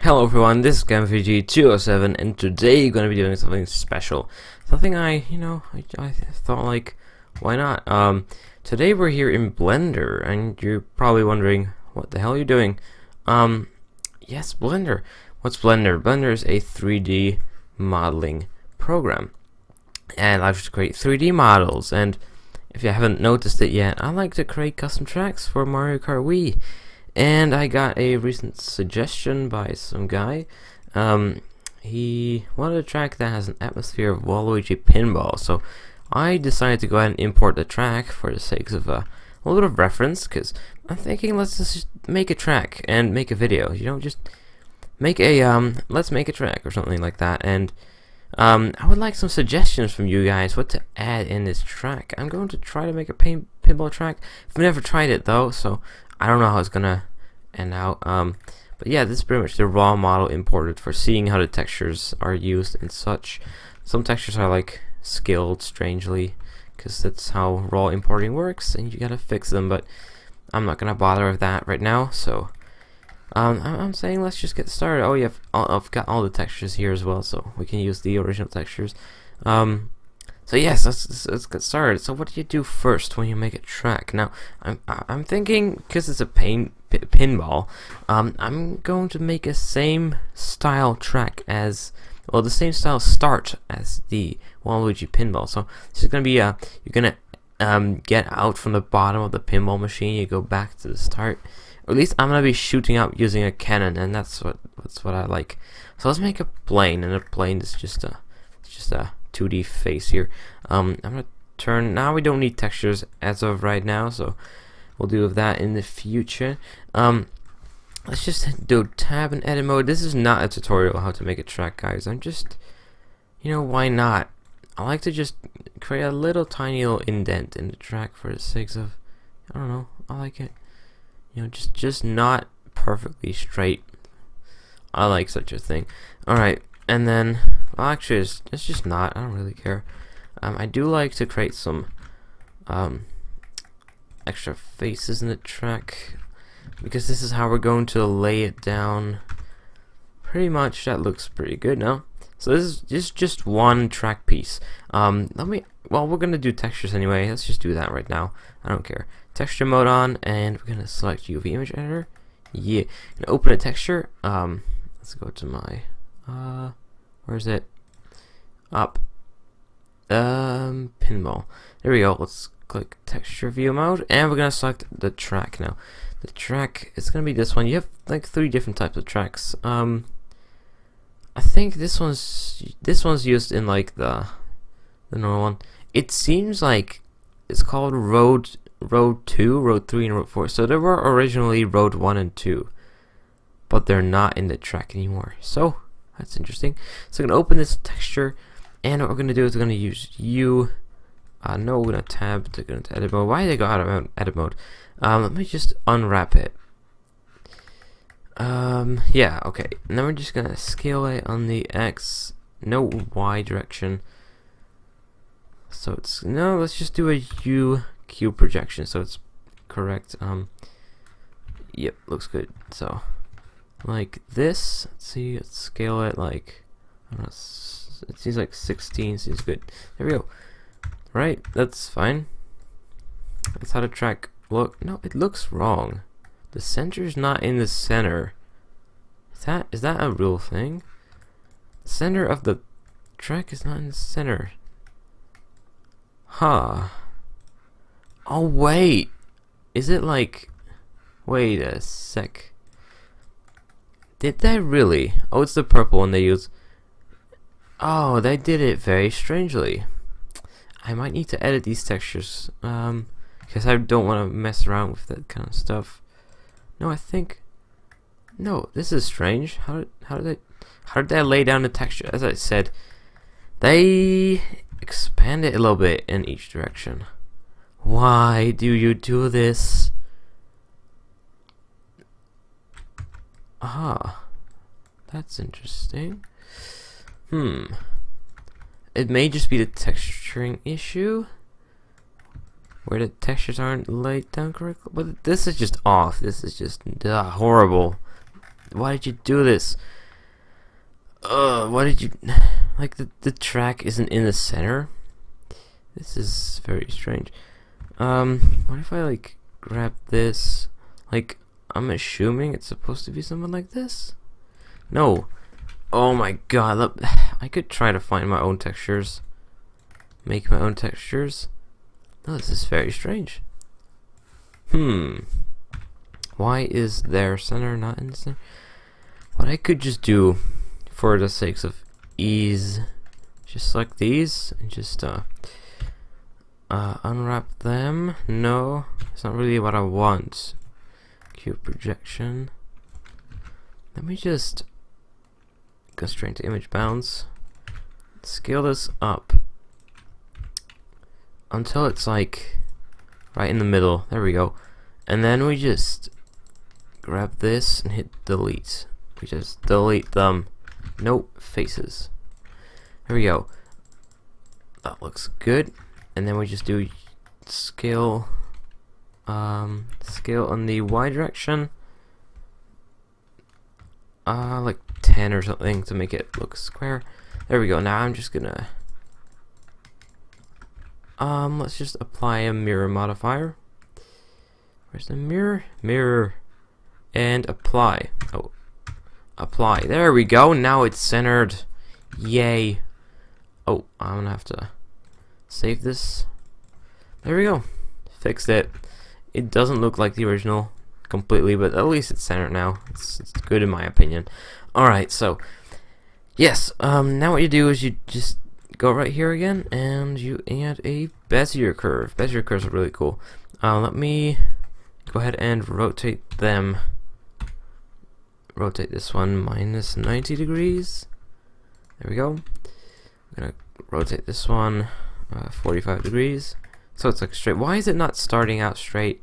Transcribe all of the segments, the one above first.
Hello everyone, this is crgp-r, and today we're going to be doing something special. Something I thought, like, why not? Today we're here in Blender, and you're probably wondering, what the hell are you doing? Yes, Blender. What's Blender? Blender is a 3D modeling program. And I like to create 3D models, and if you haven't noticed it yet, I like to create custom tracks for Mario Kart Wii. And I got a recent suggestion by some guy. He wanted a track that has an atmosphere of Waluigi pinball, so I decided to go ahead and import the track for the sake of a little bit of reference, because I'm thinking let's just make a track and make a video, you know, just make a let's make a track or something like that. And I would like some suggestions from you guys what to add in this track. I'm going to try to make a pinball track. I've never tried it though, so I don't know how it's gonna end out. But yeah, this is pretty much the raw model imported for seeing how the textures are used and such. Some textures are like scaled strangely, because that's how raw importing works, and you gotta fix them. But I'm not gonna bother with that right now. So I'm saying let's just get started. Oh yeah, I've got all the textures here as well, so we can use the original textures. So yes, let's get started. So what do you do first when you make a track? Now I'm thinking, because it's a pinball, I'm going to make a same style track as, well, the same style start as the Waluigi pinball. So this is gonna be you're gonna get out from the bottom of the pinball machine. You go back to the start. Or at least I'm gonna be shooting out using a cannon, and that's what I like. So let's make a plane, and a plane is just a 2D face here. I'm gonna turn. Now we don't need textures as of right now, so we'll do that in the future. Let's just do tab and edit mode. This is not a tutorial how to make a track, guys. I'm just, you know, why not? I like to just create a little tiny little indent in the track for the sake of, I don't know, I like it. You know, just not perfectly straight. I like such a thing. Alright, and then, well, actually, it's just not. I don't really care. I do like to create some extra faces in the track, because this is how we're going to lay it down. Pretty much, that looks pretty good now. So this is just one track piece. Well, we're gonna do textures anyway. Let's just do that right now. I don't care. Texture mode on, and we're gonna select UV image editor. Yeah, gonna open a texture. Let's go to my where's it? Up. Pinball. There we go. Let's click texture view mode, and we're gonna select the track now. The track is gonna be this one. You have like 3 different types of tracks. I think this one's used in like the normal one. It seems like it's called Road 2, Road 3, and Road 4. So there were originally Road 1 and 2, but they're not in the track anymore. So that's interesting. So I'm gonna open this texture, and what we're gonna do is we're gonna use no, we're gonna tab to go into edit mode. Why did I go out of edit mode? Let me just unwrap it. Yeah, okay. And then we're just gonna scale it on the X, no Y direction. So it's, no, let's just do a U cube projection so it's correct. Yep, looks good. So like this, let's see, let's scale it like, I don't know, it seems like 16 seems good. There we go. Right, that's fine. That's how the track look. No, it looks wrong. The center's not in the center. Is that a real thing? The center of the track is not in the center. Huh. Oh wait. Is it like, wait a sec. Did they really? Oh, it's the purple one they use. Oh, they did it very strangely. I might need to edit these textures, because I don't want to mess around with that kind of stuff. No, I think, no, this is strange. How did they lay down the texture? As I said, they expand it a little bit in each direction. Why do you do this? Ah, that's interesting. It may just be the texturing issue, where the textures aren't laid down correctly. But this is just off. This is just horrible. Why did you do this? Why did you... Like, the track isn't in the center? This is very strange. What if I, like, grab this? Like, I'm assuming it's supposed to be something like this? No. Oh my god, look, I could try to find my own textures. Make my own textures. No, this is very strange. Why is their center not in the center? What I could just do, for the sakes of ease, just select these and just unwrap them. No, it's not really what I want. Cube projection. Let me just constrain to image bounds. Scale this up until it's like right in the middle. There we go. And then we just grab this and hit delete. We just delete them. Nope, faces. There we go. That looks good. And then we just do scale scale on the Y direction. Like 10 or something to make it look square. There we go. Now I'm just gonna let's just apply a mirror modifier. Where's the mirror? Mirror. And apply. Oh, apply. There we go. Now it's centered. Yay. Oh, I'm gonna have to save this. There we go. Fixed it. It doesn't look like the original completely, but at least it's centered now. It's good in my opinion. Alright, so yes, now what you do is you just go right here again and you add a Bezier curve. Bezier curves are really cool. Let me go ahead and rotate them. Rotate this one minus 90 degrees. There we go. I'm gonna rotate this one 45 degrees. So it's like straight. Why is it not starting out straight?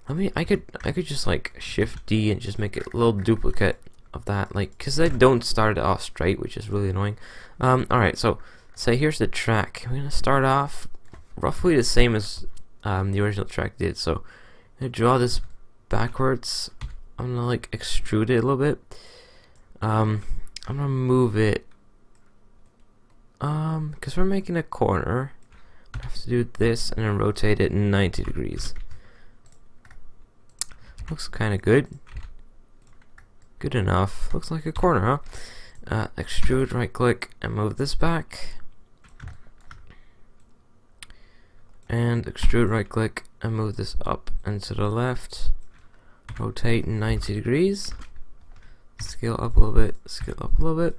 I could just like Shift D and just make it a little duplicate of that, like, cause I don't start it off straight, which is really annoying. Alright, so say here's the track. We're gonna start off roughly the same as the original track did. So I'm gonna draw this backwards. I'm gonna like extrude it a little bit. I'm gonna move it because we're making a corner. I have to do this and then rotate it 90 degrees. Looks kind of good. Good enough. Looks like a corner, huh? Extrude, right click, and move this back. And extrude, right click, and move this up and to the left. Rotate 90 degrees. Scale up a little bit, scale up a little bit.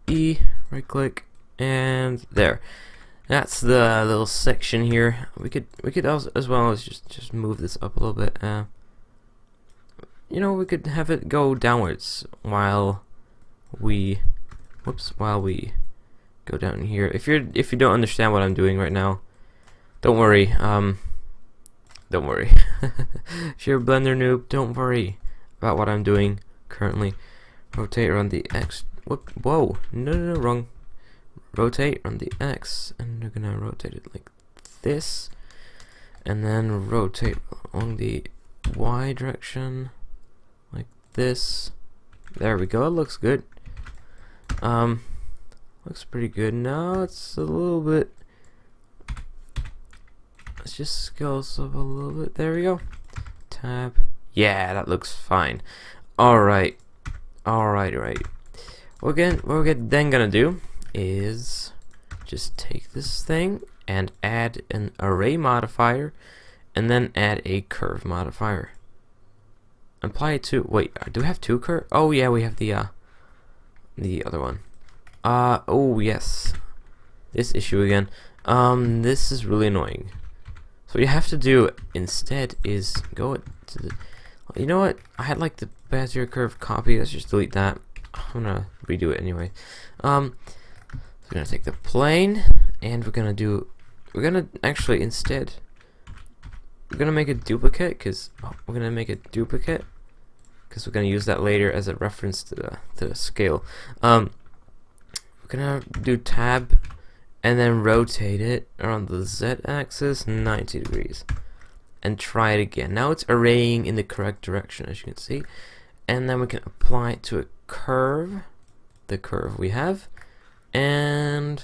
E, right click, and there. That's the little section here. We could as well as just move this up a little bit. You know, we could have it go downwards while we go down here. If you don't understand what I'm doing right now, don't worry. Don't worry. If you're a Blender noob, don't worry about what I'm doing currently. Rotate around the X. Whoa! No, wrong. Rotate on the X, and we're gonna rotate it like this, and then rotate on the Y direction like this. There we go. It looks good. Looks pretty good. Now it's a little bit. Let's just scale this up a little bit. There we go. Tab. Yeah, that looks fine. Alright. Alright. What we're then gonna do is just take this thing and add an array modifier and then add a curve modifier. Apply it to, wait, do we have two curve? Oh yeah, we have the other one. Oh yes, this issue again. This is really annoying. So what you have to do instead is go to the, you know what, I had like the Bezier curve copy. Let's just delete that. I'm gonna redo it anyway. We're gonna take the plane and we're gonna actually instead we're gonna make a duplicate because we're gonna use that later as a reference to the scale. We're gonna do tab and then rotate it around the Z axis 90 degrees and try it again. Now it's arraying in the correct direction, as you can see, and then we can apply it to a curve, the curve we have. And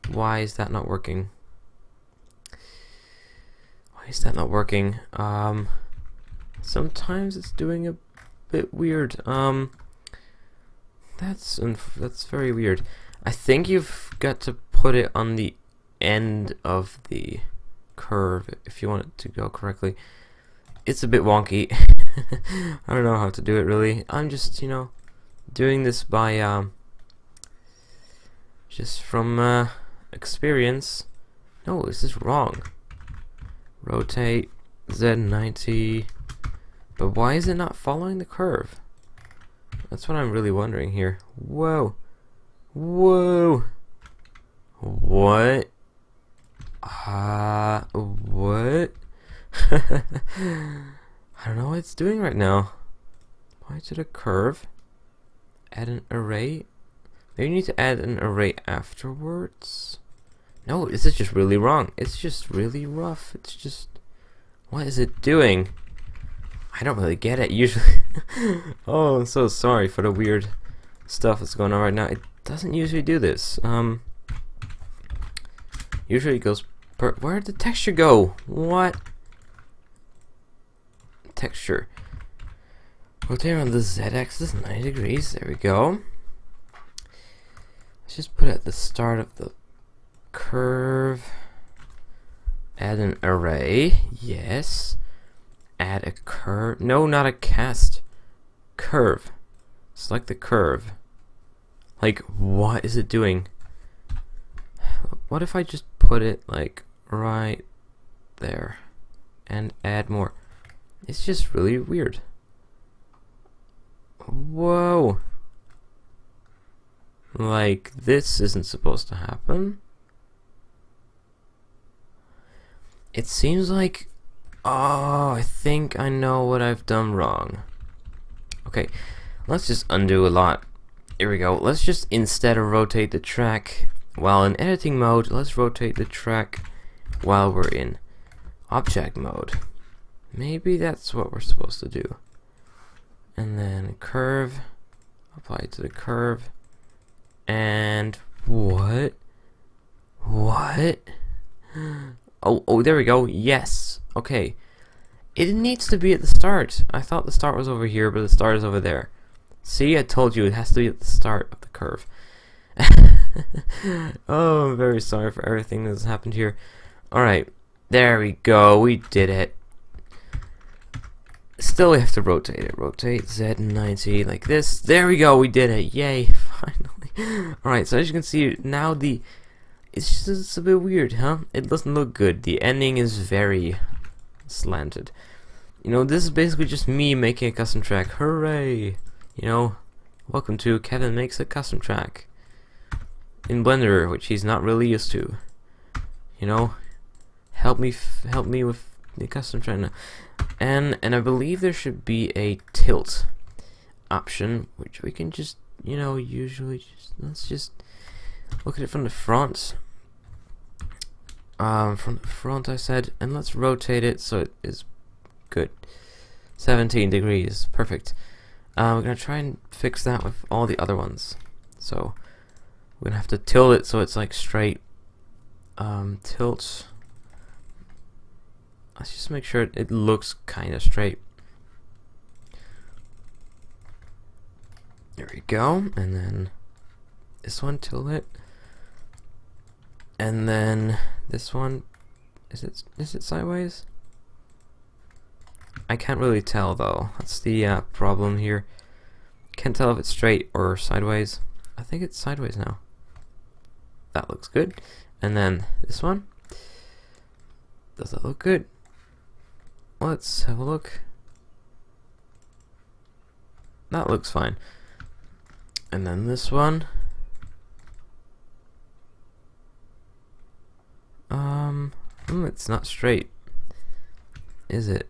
why is that not working? Why is that not working? Sometimes it's doing a bit weird. That's very weird. I think you've got to put it on the end of the curve if you want it to go correctly. It's a bit wonky. I don't know how to do it really. I'm just, you know, doing this by just from experience. No, this is wrong. Rotate Z90. But why is it not following the curve? That's what I'm really wondering here. Whoa. Whoa. What? What? I don't know what it's doing right now. Why is it a curve? Add an array? Maybe you need to add an array afterwards? No, this is just really wrong. It's just really rough. It's just... What is it doing? I don't really get it usually. Oh, I'm so sorry for the weird stuff that's going on right now. It doesn't usually do this. Usually it goes per... Where'd the texture go? What? Texture. Rotate on the z-axis 90 degrees. There we go. Let's just put it at the start of the curve. Add an array. Yes. Add a curve. No, not a cast. Curve. Select the curve. Like, what is it doing? What if I just put it like right there and add more? It's just really weird. Whoa. Like, this isn't supposed to happen. It seems like... Oh, I think I know what I've done wrong. Okay, let's just undo a lot. Here we go. Let's just, instead of rotate the track while in editing mode, let's rotate the track while we're in object mode. Maybe that's what we're supposed to do. And then curve, apply it to the curve. And what? What? Oh, there we go. Yes. Okay. It needs to be at the start. I thought the start was over here, but the start is over there. See, I told you it has to be at the start of the curve. Oh, I'm very sorry for everything that's happened here. Alright. There we go. We did it. Still, we have to rotate it. Rotate Z90 like this. There we go. We did it. Yay. Finally. Alright, so as you can see, now the... It's just a bit weird, huh? It doesn't look good. The ending is very slanted. You know, this is basically just me making a custom track. Hooray! You know, welcome to Kevin Makes a Custom Track in Blender, which he's not really used to. You know, help me with the custom track now. And I believe there should be a tilt option, which we can just, you know, usually just, let's just look at it from the front. From the front, I said, and let's rotate it so it is good. 17 degrees, perfect. We're gonna try and fix that with all the other ones. So we're gonna have to tilt it so it's like straight. Tilt. Let's just make sure it looks kind of straight. There we go, and then this one, tilt it, and then this one, is it sideways? I can't really tell though. That's the problem here. Can't tell if it's straight or sideways. I think it's sideways now. That looks good. And then this one. Does that look good? Let's have a look. That looks fine. And then this one. It's not straight, is it?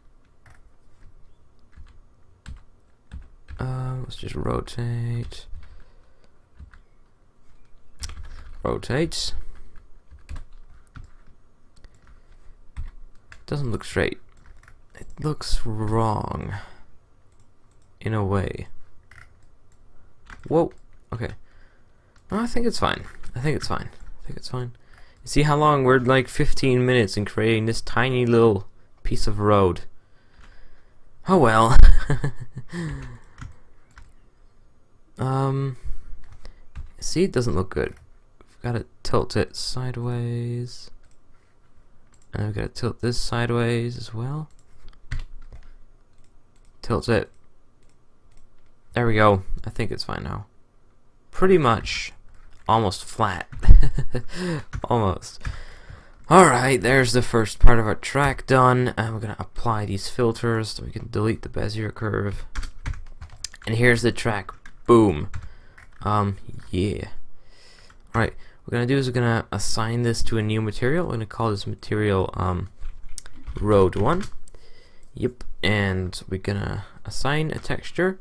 Let's just rotate. Rotate. Doesn't look straight. It looks wrong. in a way. Whoa. Okay. No, I think it's fine. I think it's fine. I think it's fine. You see how long? We're like 15 minutes in creating this tiny little piece of road. Oh well. See, it doesn't look good. We've got to tilt it sideways. And I've got to tilt this sideways as well. Tilt it. There we go. I think it's fine now. Pretty much almost flat. Almost. Alright, there's the first part of our track done. And we're going to apply these filters so we can delete the Bezier curve. And here's the track. Boom. Yeah. Alright, what we're going to do is we're going to assign this to a new material. We're going to call this material Road 1. Yep. And we're going to assign a texture.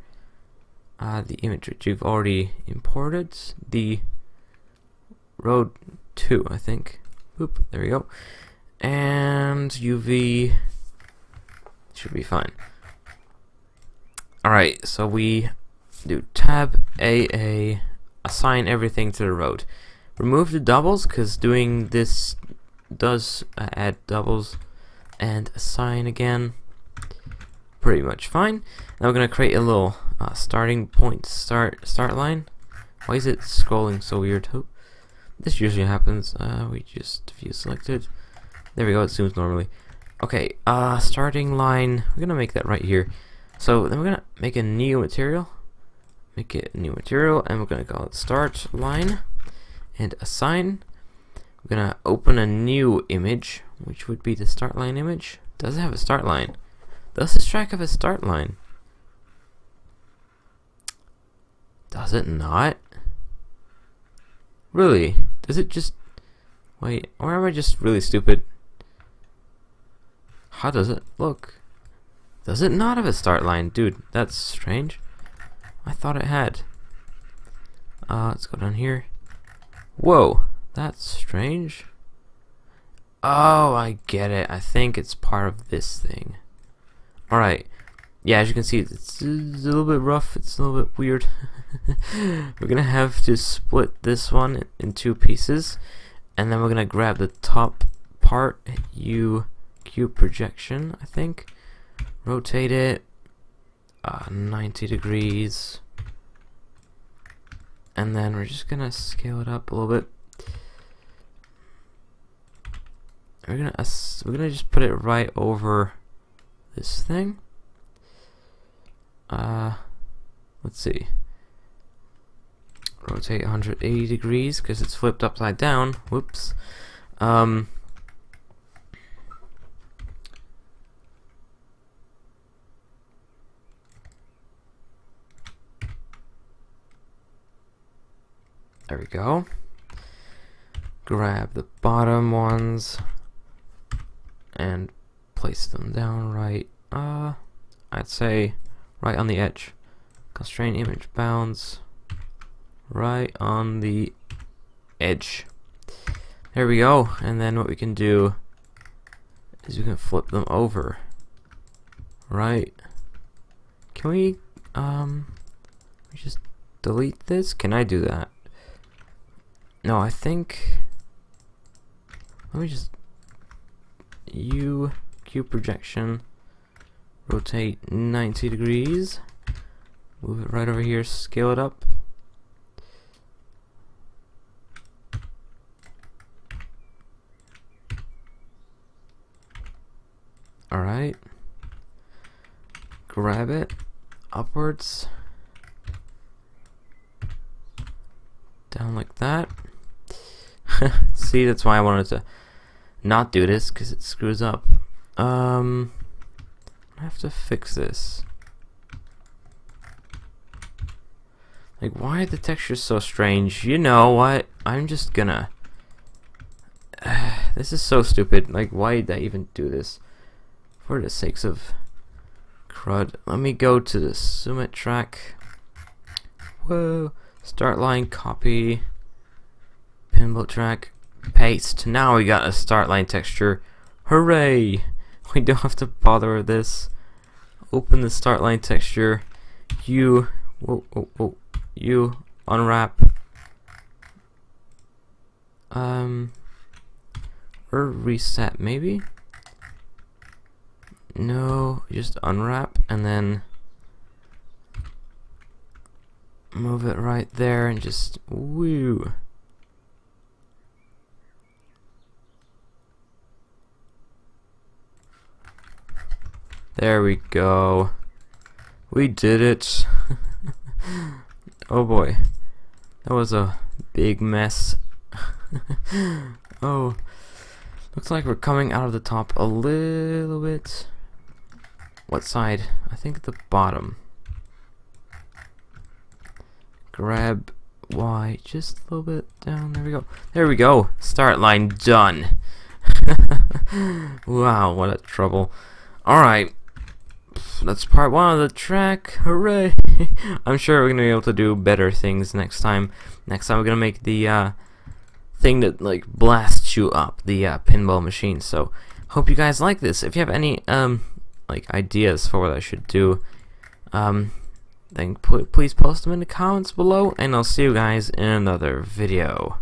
The image that you've already imported. The Road 2, I think. Oop, there we go. And UV should be fine. Alright, so we do tab AA, assign everything to the road. Remove the doubles, because doing this does add doubles, and assign again. Pretty much fine. Now we're going to create a little starting point start line. Why is it scrolling so weird? Oh, this usually happens. We just view selected. There we go, it zooms normally. Okay, starting line, we're gonna make that right here. So then we're gonna make a new material. Make it a new material, and we're gonna call it start line and assign. We're gonna open a new image, which would be the start line image. Does it have a start line? Does this track have a start line? Does it not? Really? Does it just... Wait, or am I just really stupid? How does it look? Does it not have a start line? Dude, that's strange. I thought it had. Let's go down here. Whoa, that's strange. Oh, I get it. I think it's part of this thing. Alright. Yeah, as you can see, it's a little bit rough. It's a little bit weird. We're gonna have to split this one in two pieces, and then we're gonna grab the top part, cube projection, I think. Rotate it 90 degrees, and then we're just gonna scale it up a little bit. We're gonna just put it right over this thing. Let's see. Rotate 180 degrees because it's flipped upside down. Whoops. There we go. Grab the bottom ones and place them down right. I'd say right on the edge. Constrain image bounds. Right on the edge. There we go. And then what we can do is we can flip them over. Right. Can we just delete this? Can I do that? No, I think. Let me just cube projection. Rotate 90 degrees. Move it right over here. Scale it up. Alright. Grab it upwards. Down like that. See, that's why I wanted to not do this, because it screws up. I have to fix this. Like, why are the textures so strange? You know what? I'm just gonna... this is so stupid. Like, why did I even do this? For the sakes of crud. Let me go to the Summit track. Whoa. Start line, copy. Pinbolt track, paste. Now we got a start line texture. Hooray! We don't have to bother with this. Open the start line texture. You, whoa, whoa, whoa, you unwrap. Or reset, maybe? No, just unwrap and then move it right there and just woo. There we go. We did it. Oh boy. That was a big mess. Oh. Looks like we're coming out of the top a little bit. What side? I think the bottom. Grab Y just a little bit down. There we go. There we go. Start line done. Wow, what a trouble. Alright. That's part 1 of the track. Hooray! I'm sure we're gonna be able to do better things next time. Next time we're gonna make the thing that like blasts you up, the pinball machine. So hope you guys like this. If you have any like ideas for what I should do, then please post them in the comments below, and I'll see you guys in another video.